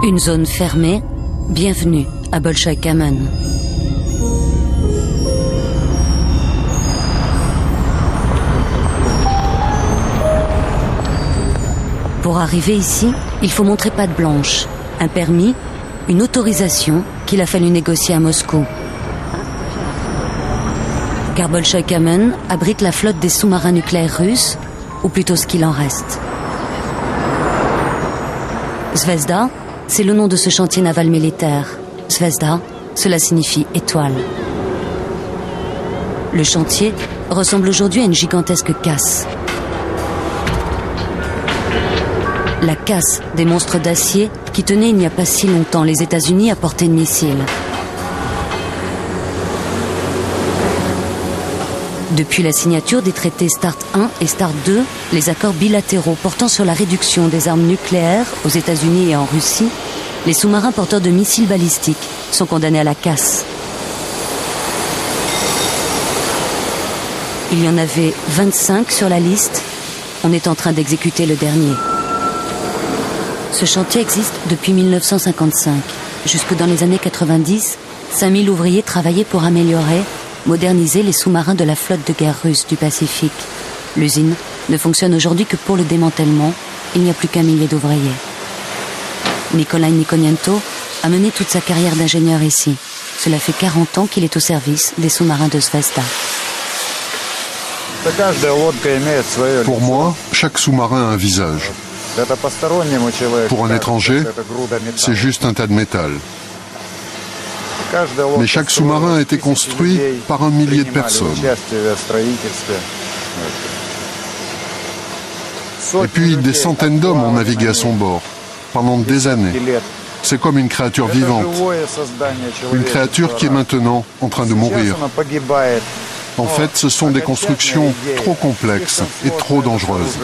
Une zone fermée, bienvenue à Bolshoï-Kamen. Pour arriver ici, il faut montrer patte blanche, un permis, une autorisation qu'il a fallu négocier à Moscou. Car Bolshoï-Kamen abrite la flotte des sous-marins nucléaires russes, ou plutôt ce qu'il en reste. Zvezda, c'est le nom de ce chantier naval militaire. Zvezda, cela signifie étoile. Le chantier ressemble aujourd'hui à une gigantesque casse. La casse des monstres d'acier qui tenaient il n'y a pas si longtemps les États-Unis à portée de missiles. Depuis la signature des traités START 1 et START 2, les accords bilatéraux portant sur la réduction des armes nucléaires aux États-Unis et en Russie, les sous-marins porteurs de missiles balistiques sont condamnés à la casse. Il y en avait 25 sur la liste. On est en train d'exécuter le dernier. Ce chantier existe depuis 1955. Jusque dans les années 90, 5000 ouvriers travaillaient pour améliorer, moderniser les sous-marins de la flotte de guerre russe du Pacifique. L'usine ne fonctionne aujourd'hui que pour le démantèlement. Il n'y a plus qu'un millier d'ouvriers. Nikolai Nikonienko a mené toute sa carrière d'ingénieur ici. Cela fait 40 ans qu'il est au service des sous-marins de Zvezda. Pour moi, chaque sous-marin a un visage. Pour un étranger, c'est juste un tas de métal. Mais chaque sous-marin a été construit par un millier de personnes. Et puis des centaines d'hommes ont navigué à son bord pendant des années. C'est comme une créature vivante, une créature qui est maintenant en train de mourir. En fait, ce sont des constructions trop complexes et trop dangereuses.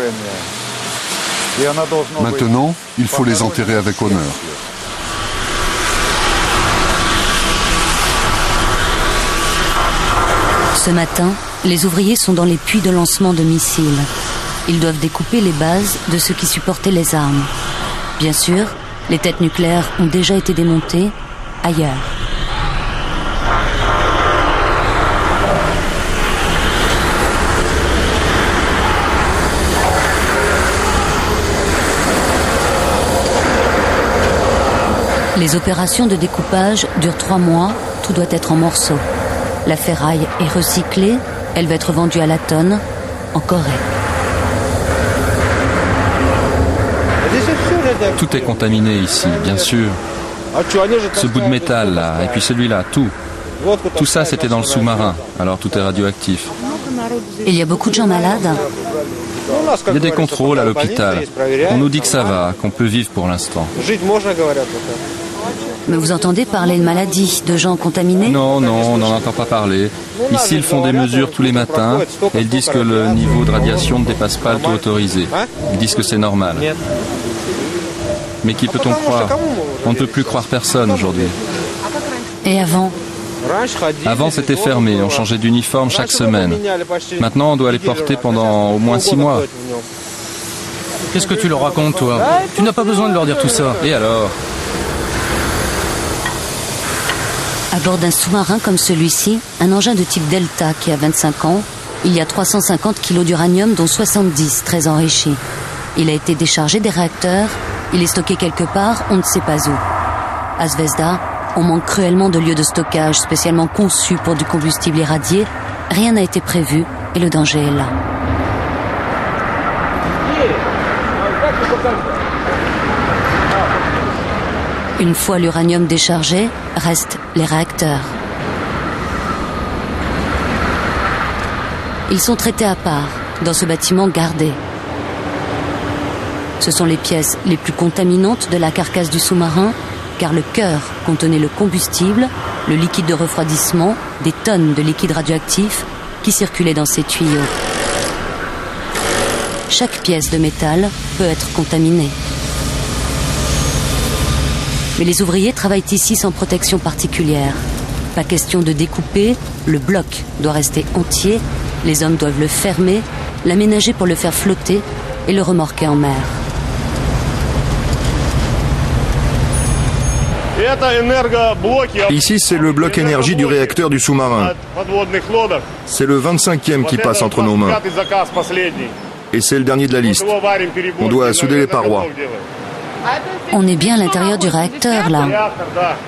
Maintenant, il faut les enterrer avec honneur. Ce matin, les ouvriers sont dans les puits de lancement de missiles. Ils doivent découper les bases de ceux qui supportaient les armes. Bien sûr, les têtes nucléaires ont déjà été démontées ailleurs. Les opérations de découpage durent 3 mois, tout doit être en morceaux. La ferraille est recyclée, elle va être vendue à la tonne en Corée. Tout est contaminé ici, bien sûr. Ce bout de métal là, et puis celui-là, tout. Tout ça c'était dans le sous-marin, alors tout est radioactif. Il y a beaucoup de gens malades. Il y a des contrôles à l'hôpital. On nous dit que ça va, qu'on peut vivre pour l'instant. Mais vous entendez parler de maladies, de gens contaminés? Non, on n'en entend pas parler. Ici, ils font des mesures tous les matins et ils disent que le niveau de radiation ne dépasse pas le taux autorisé. Ils disent que c'est normal. Mais qui peut-on croire? On ne peut plus croire personne aujourd'hui. Et avant? Avant, c'était fermé. On changeait d'uniforme chaque semaine. Maintenant, on doit les porter pendant au moins 6 mois. Qu'est-ce que tu leur racontes, toi? Tu n'as pas besoin de leur dire tout ça. Et alors? À bord d'un sous-marin comme celui-ci, un engin de type Delta qui a 25 ans, il y a 350 kg d'uranium, dont 70 très enrichis. Il a été déchargé des réacteurs, il est stocké quelque part, on ne sait pas où. À Zvezda, on manque cruellement de lieux de stockage spécialement conçus pour du combustible irradié. Rien n'a été prévu et le danger est là. Une fois l'uranium déchargé, restent les réacteurs. Ils sont traités à part, dans ce bâtiment gardé. Ce sont les pièces les plus contaminantes de la carcasse du sous-marin, car le cœur contenait le combustible, le liquide de refroidissement, des tonnes de liquide radioactif qui circulaient dans ces tuyaux. Chaque pièce de métal peut être contaminée. Mais les ouvriers travaillent ici sans protection particulière. Pas question de découper, le bloc doit rester entier, les hommes doivent le fermer, l'aménager pour le faire flotter et le remorquer en mer. Ici, c'est le bloc énergie du réacteur du sous-marin. C'est le 25e qui passe entre nos mains. Et c'est le dernier de la liste. On doit souder les parois. On est bien à l'intérieur du réacteur, là.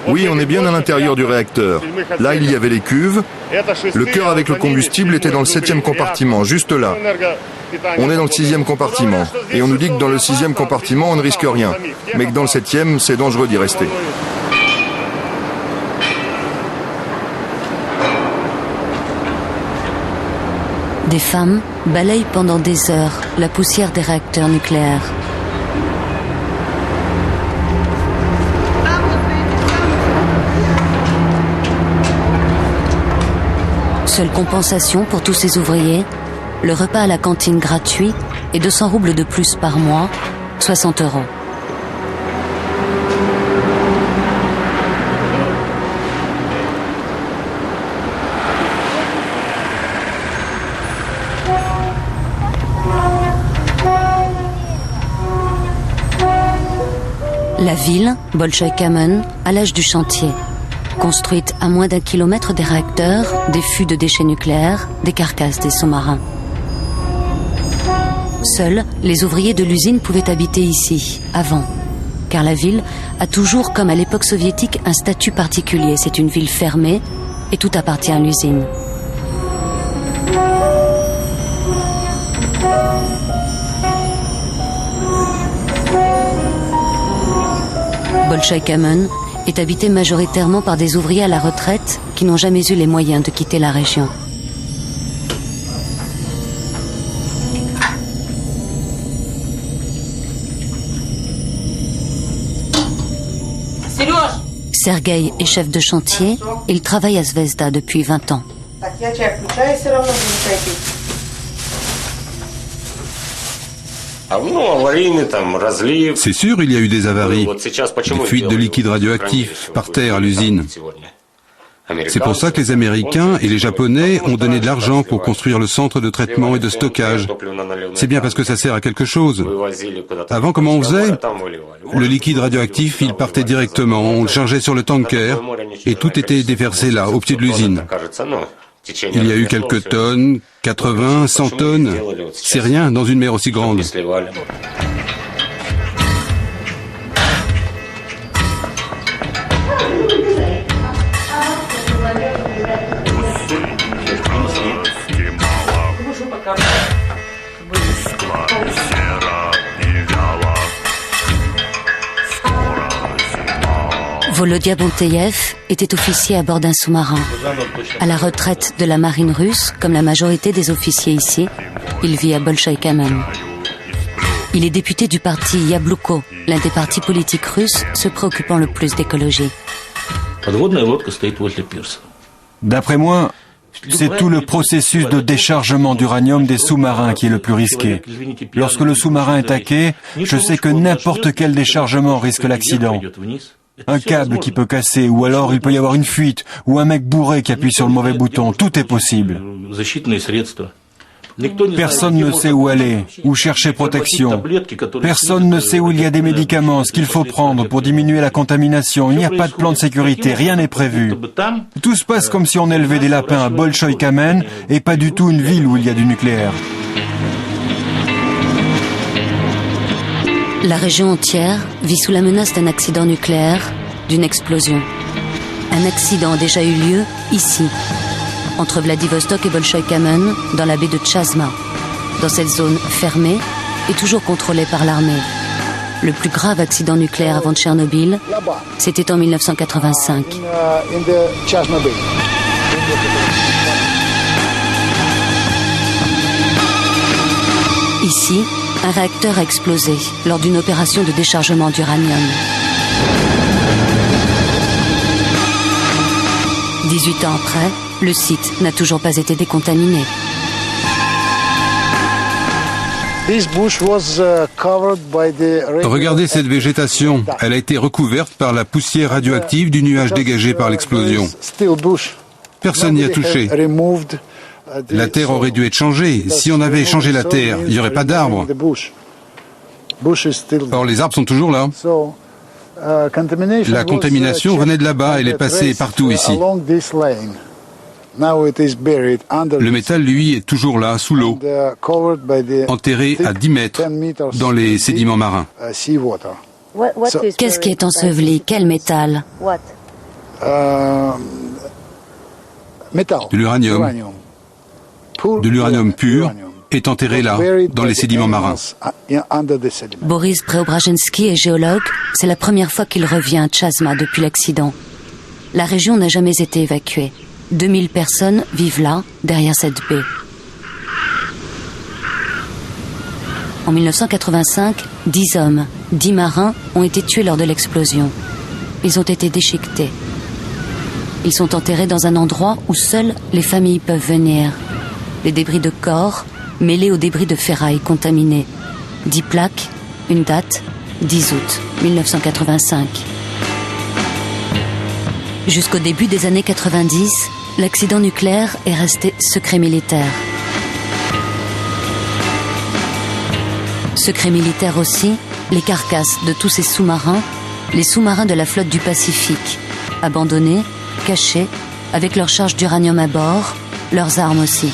Oui, on est bien à l'intérieur du réacteur. Là, il y avait les cuves. Le cœur avec le combustible était dans le 7e compartiment, juste là. On est dans le 6e compartiment. Et on nous dit que dans le 6e compartiment, on ne risque rien. Mais que dans le 7e, c'est dangereux d'y rester. Des femmes balayent pendant des heures la poussière des réacteurs nucléaires. Seule compensation pour tous ces ouvriers, le repas à la cantine gratuit et 200 roubles de plus par mois, 60 €. La ville, Bolshoï-Kamen, à l'âge du chantier. Construite à moins d'1 kilomètre des réacteurs, des fûts de déchets nucléaires, des carcasses des sous-marins. Seuls les ouvriers de l'usine pouvaient habiter ici, avant. Car la ville a toujours, comme à l'époque soviétique, un statut particulier. C'est une ville fermée et tout appartient à l'usine. Bolshoï-Kamen est habité majoritairement par des ouvriers à la retraite qui n'ont jamais eu les moyens de quitter la région. Sergueï est chef de chantier, il travaille à Zvezda depuis 20 ans. C'est sûr, il y a eu des avaries, des fuites de liquide radioactif par terre à l'usine. C'est pour ça que les Américains et les Japonais ont donné de l'argent pour construire le centre de traitement et de stockage. C'est bien parce que ça sert à quelque chose. Avant, comment on faisait? Le liquide radioactif, il partait directement, on le chargeait sur le tanker et tout était déversé là, au pied de l'usine. Il y a eu quelques tonnes, 80, 100 tonnes. C'est rien dans une mer aussi grande. Volodia Bonteyev était officier à bord d'un sous-marin. À la retraite de la marine russe, comme la majorité des officiers ici, il vit à Bolshoï-Kamen. Il est député du parti Yabluko, l'un des partis politiques russes se préoccupant le plus d'écologie. D'après moi, c'est tout le processus de déchargement d'uranium des sous-marins qui est le plus risqué. Lorsque le sous-marin est hacké, je sais que n'importe quel déchargement risque l'accident. Un câble qui peut casser, ou alors il peut y avoir une fuite, ou un mec bourré qui appuie sur le mauvais bouton, tout est possible. Personne ne sait où aller, où chercher protection. Personne ne sait où il y a des médicaments, ce qu'il faut prendre pour diminuer la contamination. Il n'y a pas de plan de sécurité, rien n'est prévu. Tout se passe comme si on élevait des lapins à Bolshoï-Kamen et pas du tout une ville où il y a du nucléaire. La région entière vit sous la menace d'un accident nucléaire, d'une explosion. Un accident a déjà eu lieu ici, entre Vladivostok et Bolshoï-Kamen, dans la baie de Tchazma, dans cette zone fermée et toujours contrôlée par l'armée. Le plus grave accident nucléaire avant Tchernobyl, c'était en 1985. Ici, un réacteur a explosé lors d'une opération de déchargement d'uranium. 18 ans après, le site n'a toujours pas été décontaminé. Regardez cette végétation. Elle a été recouverte par la poussière radioactive du nuage dégagé par l'explosion. Personne n'y a touché. La terre aurait dû être changée. Si on avait changé la terre, il n'y aurait pas d'arbres. Or, les arbres sont toujours là. La contamination venait de là-bas, elle est passée partout ici. Le métal, lui, est toujours là, sous l'eau, enterré à 10 mètres dans les sédiments marins. Qu'est-ce qui est enseveli? Quel métal? De l'uranium. De l'uranium pur est enterré là, dans les sédiments marins. Boris Preobrajensky est géologue. C'est la première fois qu'il revient à Tchazma depuis l'accident. La région n'a jamais été évacuée. 2000 personnes vivent là, derrière cette baie. En 1985, 10 hommes, 10 marins ont été tués lors de l'explosion. Ils ont été déchiquetés. Ils sont enterrés dans un endroit où seules les familles peuvent venir. Les débris de corps mêlés aux débris de ferraille contaminés. 10 plaques, une date, 10 août 1985. Jusqu'au début des années 90, l'accident nucléaire est resté secret militaire. Secret militaire aussi, les carcasses de tous ces sous-marins, les sous-marins de la flotte du Pacifique, abandonnés, cachés, avec leurs charges d'uranium à bord, leurs armes aussi.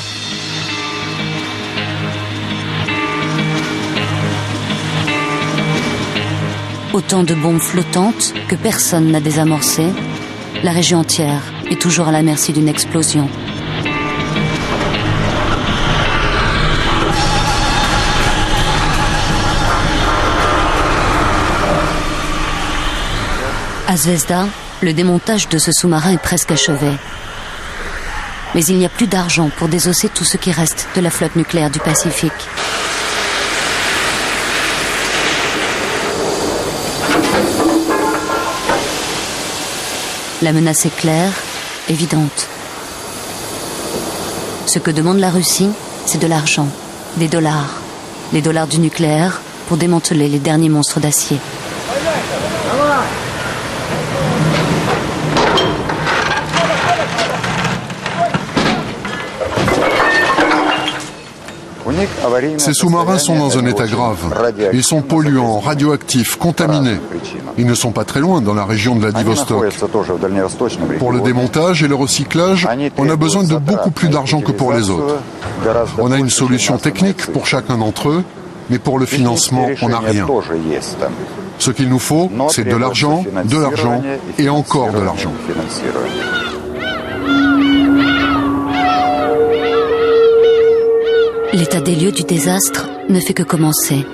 Autant de bombes flottantes que personne n'a désamorcées. La région entière est toujours à la merci d'une explosion. À Zvezda, le démontage de ce sous-marin est presque achevé. Mais il n'y a plus d'argent pour désosser tout ce qui reste de la flotte nucléaire du Pacifique. La menace est claire, évidente. Ce que demande la Russie, c'est de l'argent, des dollars. Les dollars du nucléaire pour démanteler les derniers monstres d'acier. Ces sous-marins sont dans un état grave. Ils sont polluants, radioactifs, contaminés. Ils ne sont pas très loin dans la région de Vladivostok. Pour le démontage et le recyclage, on a besoin de beaucoup plus d'argent que pour les autres. On a une solution technique pour chacun d'entre eux, mais pour le financement, on n'a rien. Ce qu'il nous faut, c'est de l'argent et encore de l'argent. L'état des lieux du désastre ne fait que commencer.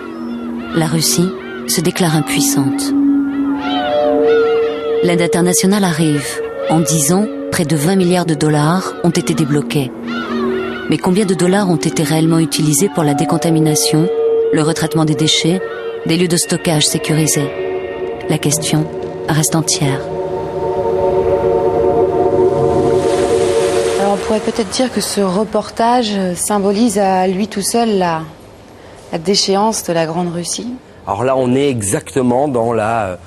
La Russie se déclare impuissante. L'aide internationale arrive. En 10 ans, près de 20 milliards de dollars ont été débloqués. Mais combien de dollars ont été réellement utilisés pour la décontamination, le retraitement des déchets, des lieux de stockage sécurisés? La question reste entière. Alors on pourrait peut-être dire que ce reportage symbolise à lui tout seul la déchéance de la Grande Russie. Alors là, on est exactement dans la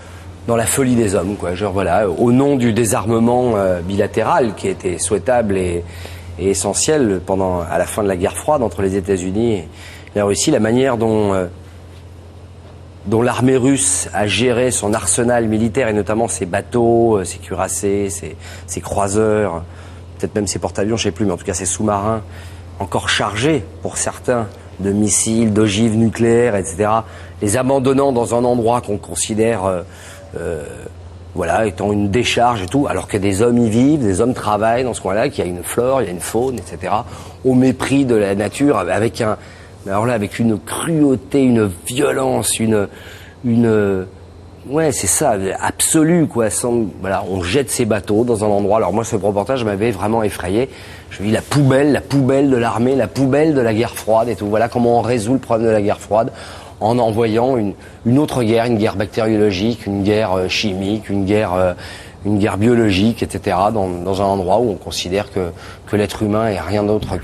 folie des hommes, quoi. Genre voilà, au nom du désarmement bilatéral qui était souhaitable et essentiel à la fin de la guerre froide entre les États-Unis et la Russie, la manière dont l'armée russe a géré son arsenal militaire et notamment ses bateaux, ses cuirassés, ses croiseurs, peut-être même ses porte-avions, je ne sais plus, mais en tout cas ses sous-marins, encore chargés pour certains de missiles, d'ogives nucléaires, etc., les abandonnant dans un endroit qu'on considère étant une décharge et tout, alors que des hommes y vivent, des hommes travaillent dans ce coin-là, qu'il y a une flore, il y a une faune, etc., au mépris de la nature, avec une cruauté, une violence, ouais, c'est ça, absolue, quoi. On jette ces bateaux dans un endroit. Alors moi, ce reportage m'avait vraiment effrayé. Je vis la poubelle de l'armée, la poubelle de la guerre froide et tout. Voilà comment on résout le problème de la guerre froide en envoyant une autre guerre, une guerre bactériologique, une guerre chimique, une guerre biologique, etc. Dans un endroit où on considère que l'être humain est rien d'autre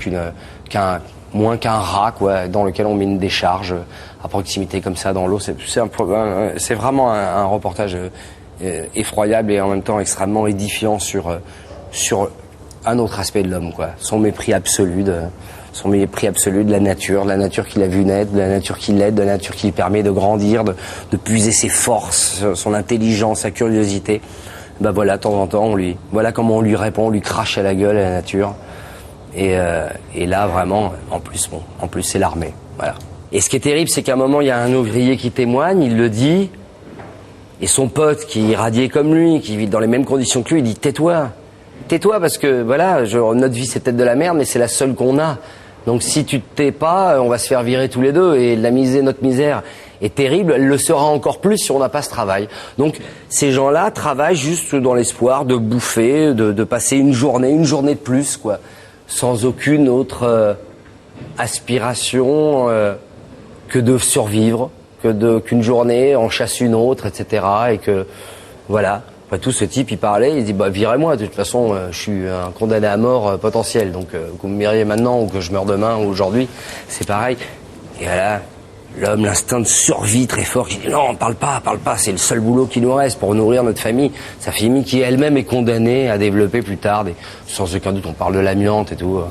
moins qu'un rat, quoi, dans lequel on met une décharge à proximité comme ça dans l'eau. C'est vraiment un reportage effroyable et en même temps extrêmement édifiant sur un autre aspect de l'homme, quoi. Son mépris absolu son mépris absolu de la nature qu'il a vu naître, de la nature qui l'aide, de la nature qui lui permet de grandir, de puiser ses forces, son intelligence, sa curiosité. Ben voilà, de temps en temps, voilà comment on lui répond, on lui crache à la gueule à la nature. Et là, vraiment, en plus c'est l'armée. Voilà. Et ce qui est terrible, c'est qu'à un moment, il y a un ouvrier qui témoigne, il le dit, et son pote qui est irradié comme lui, qui vit dans les mêmes conditions que lui, il dit tais-toi, parce que voilà, notre vie c'est peut-être de la merde, mais c'est la seule qu'on a. Donc si tu te tais pas, on va se faire virer tous les deux, et notre misère est terrible, elle le sera encore plus si on n'a pas ce travail. Donc ces gens-là travaillent juste dans l'espoir de bouffer, de passer une journée de plus, quoi, sans aucune autre aspiration que de survivre, qu'une journée en chasse une autre, etc. Et que, voilà. Après tout, ce type, il parlait, il dit, bah, virez-moi, de toute façon, je suis un condamné à mort potentiel. Donc, que vous me viriez maintenant ou que je meurs demain ou aujourd'hui, c'est pareil. Et voilà, l'homme, l'instinct de survie très fort, qui dit, non, parle pas, c'est le seul boulot qui nous reste pour nourrir notre famille. Sa famille qui elle-même est condamnée à développer plus tard, sans aucun doute, on parle de l'amiante et tout.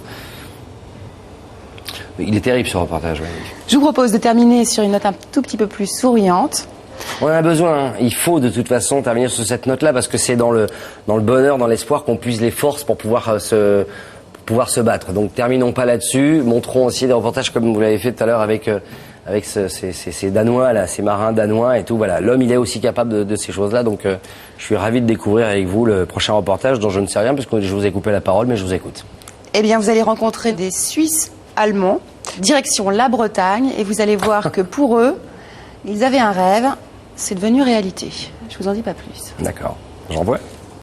Il est terrible ce reportage. Ouais. Je vous propose de terminer sur une note un tout petit peu plus souriante. On en a besoin, hein. Il faut de toute façon terminer sur cette note-là parce que c'est dans le bonheur, dans l'espoir qu'on puise les forces pour pouvoir se battre. Donc terminons pas là-dessus, montrons aussi des reportages comme vous l'avez fait tout à l'heure avec ces Danois là, ces marins danois et tout. Voilà, l'homme il est aussi capable de ces choses-là. Donc je suis ravi de découvrir avec vous le prochain reportage dont je ne sais rien puisque je vous ai coupé la parole, mais je vous écoute. Eh bien, vous allez rencontrer des Suisses allemands, direction la Bretagne, et vous allez voir que pour eux, ils avaient un rêve, c'est devenu réalité. Je vous en dis pas plus. D'accord, j'envoie.